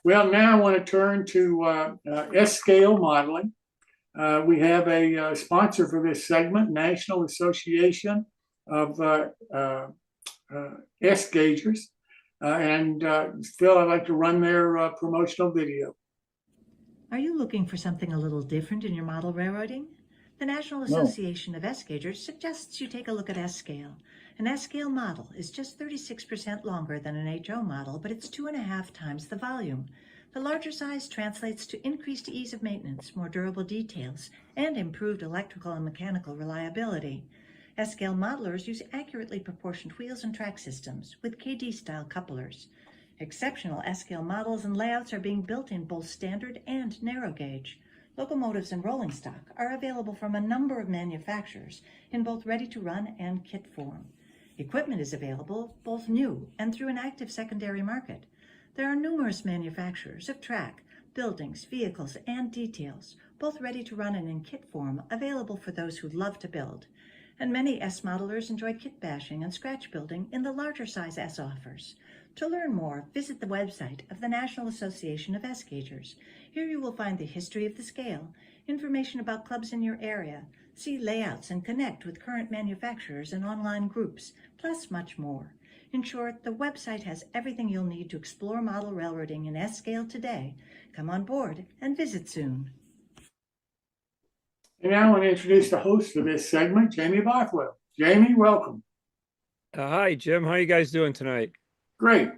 Well, now I want to turn to S-scale modeling. We have a sponsor for this segment, National Association of S-gaugers. Phil, I'd like to run their promotional video. Are you looking for something a little different in your model railroading? The National No. Association of S-Gaugers suggests you take a look at S-Scale. An S-Scale model is just 36% longer than an HO model, but it's 2.5 times the volume. The larger size translates to increased ease of maintenance, more durable details, and improved electrical and mechanical reliability. S-Scale modelers use accurately proportioned wheels and track systems with KD-style couplers. Exceptional S-scale models and layouts are being built in both standard and narrow gauge. Locomotives and rolling stock are available from a number of manufacturers in both ready-to-run and kit form. Equipment is available both new and through an active secondary market. There are numerous manufacturers of track, buildings, vehicles, and details, both ready-to-run and in kit form, available for those who love to build. And many S modelers enjoy kit bashing and scratch building in the larger size S offers. To learn more, visit the website of the National Association of S-Gaugers. Here you will find the history of the scale, information about clubs in your area, see layouts and connect with current manufacturers and online groups, plus much more. In short, the website has everything you'll need to explore model railroading in S-scale today. Come on board and visit soon. And now I want to introduce the host for this segment, Jamie Bothwell. Jamie, welcome. Hi, Jim. How you guys doing tonight? Great.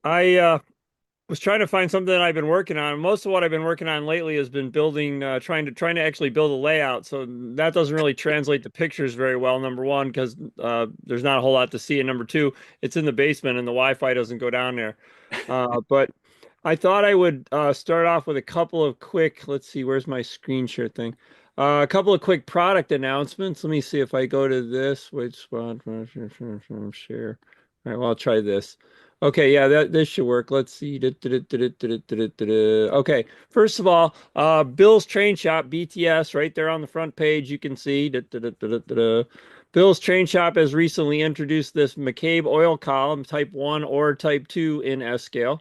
I was trying to find something that I've been working on. Most of what I've been working on lately has been building, trying to actually build a layout. So that doesn't really translate to pictures very well. Number one, because there's not a whole lot to see, and number two, it's in the basement and the Wi-Fi doesn't go down there. But I thought I would start off with a couple of quick. Let's see, where's my screen share thing? A couple of quick product announcements. Let me see if I go to this. Which spot? Share. All right, well, I'll try this. Okay, yeah, this should work. Let's see. Okay, first of all, Bill's Train Shop, BTS, right there on the front page, you can see. Bill's Train Shop has recently introduced this McCabe oil column, type 1 or type 2 in S-scale.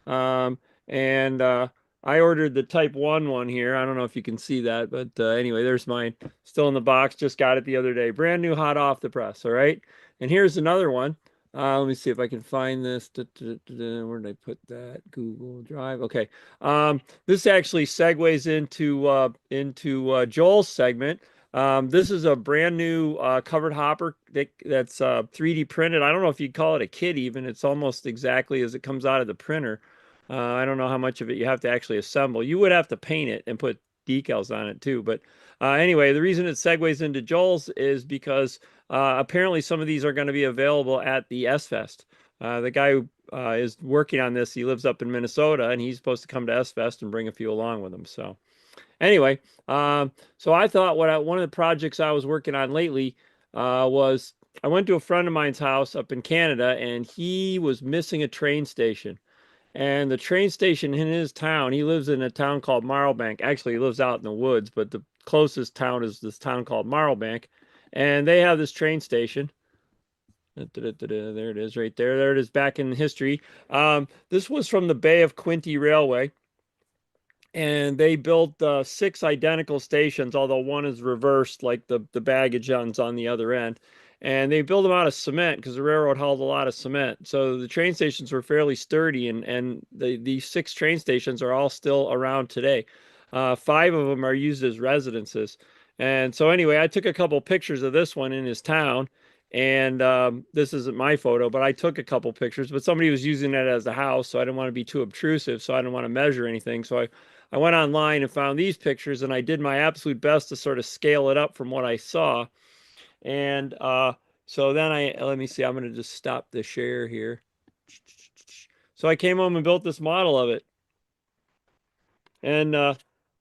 And I ordered the type 1 one here. I don't know if you can see that, but anyway, there's mine. Still in the box. Just got it the other day. Brand new, hot off the press, all right? And here's another one. Let me see if I can find this. Where did I put that? Google Drive. Okay. This actually segues into Joel's segment. This is a brand new covered hopper that's 3D printed. I don't know if you'd call it a kit even. It's almost exactly as it comes out of the printer. I don't know how much of it you have to actually assemble. You would have to paint it and put decals on it too. But anyway, the reason it segues into Joel's is because apparently some of these are going to be available at the S-Fest. The guy who is working on this, he lives up in Minnesota, and he's supposed to come to S-Fest and bring a few along with him. So anyway, so I thought one of the projects I was working on lately was I went to a friend of mine's house up in Canada, and he was missing a train station. And the train station in his town, he lives in a town called Marlbank. Actually, he lives out in the woods, but the closest town is this town called Marlbank. And they have this train station. There it is right there. There it is back in history. This was from the Bay of Quinte Railway. And they built 6 identical stations, although one is reversed, like the baggage ends on the other end. And they built them out of cement because the railroad held a lot of cement. So the train stations were fairly sturdy, and these 6 train stations are all still around today. 5 of them are used as residences. And so anyway, I took a couple pictures of this one in his town. And this isn't my photo, but I took a couple pictures. But somebody was using it as a house, so I didn't want to be too obtrusive, so I didn't want to measure anything. So I went online and found these pictures, and I did my absolute best to sort of scale it up from what I saw. And so then let me see, I'm going to just stop the share here. So I came home and built this model of it. And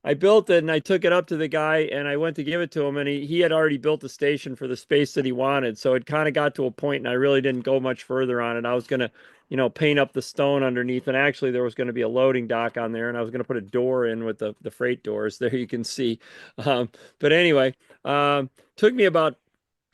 I built it and I took it up to the guy and I went to give it to him, and he had already built the station for the space that he wanted. So it kind of got to a point and I really didn't go much further on it. I was going to, paint up the stone underneath, and actually there was going to be a loading dock on there, and I was going to put a door in with the freight doors there, you can see. But anyway, took me about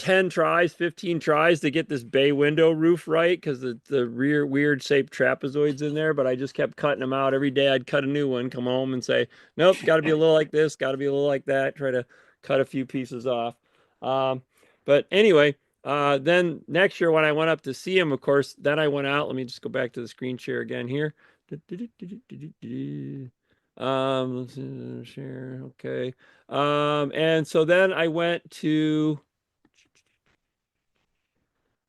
10 tries, 15 tries to get this bay window roof right because the rear weird shaped trapezoids in there, but I just kept cutting them out every day. I'd cut a new one, come home and say, nope, got to be a little like this, got to be a little like that, try to cut a few pieces off. But anyway, then next year when I went up to see him, of course, then I went out. Let me just go back to the screen share again here. Let's share. Okay. And so then I went to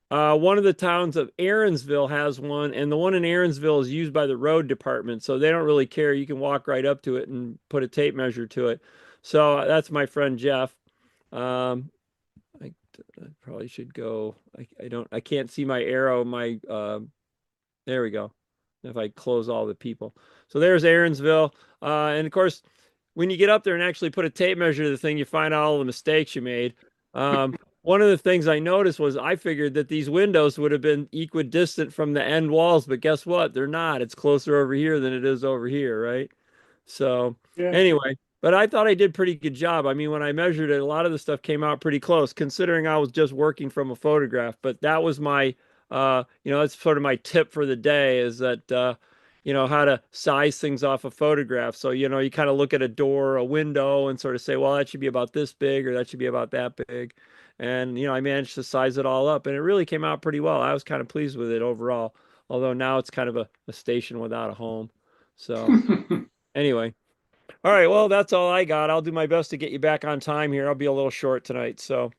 one of the towns of Aaronsville has one, and the one in Aaronsville is used by the road department, so they don't really care. You can walk right up to it and put a tape measure to it. So that's my friend Jeff. I probably should go. I can't see my arrow. There we go. If I close all the people. So there's Aaronsville. And of course, when you get up there and actually put a tape measure to the thing, you find out all the mistakes you made. One of the things I noticed was I figured that these windows would have been equidistant from the end walls, but guess what? They're not. It's closer over here than it is over here, right? So Yeah. anyway, but I thought I did pretty good job. I mean, when I measured it, a lot of the stuff came out pretty close, considering I was just working from a photograph. But that was my, that's sort of my tip for the day is that, how to size things off a photograph. So, you kind of look at a door, or a window, and sort of say, well, that should be about this big, or that should be about that big. And, I managed to size it all up, and it really came out pretty well. I was kind of pleased with it overall, although now it's kind of a station without a home. So anyway. All right, well, that's all I got. I'll do my best to get you back on time here. I'll be a little short tonight. So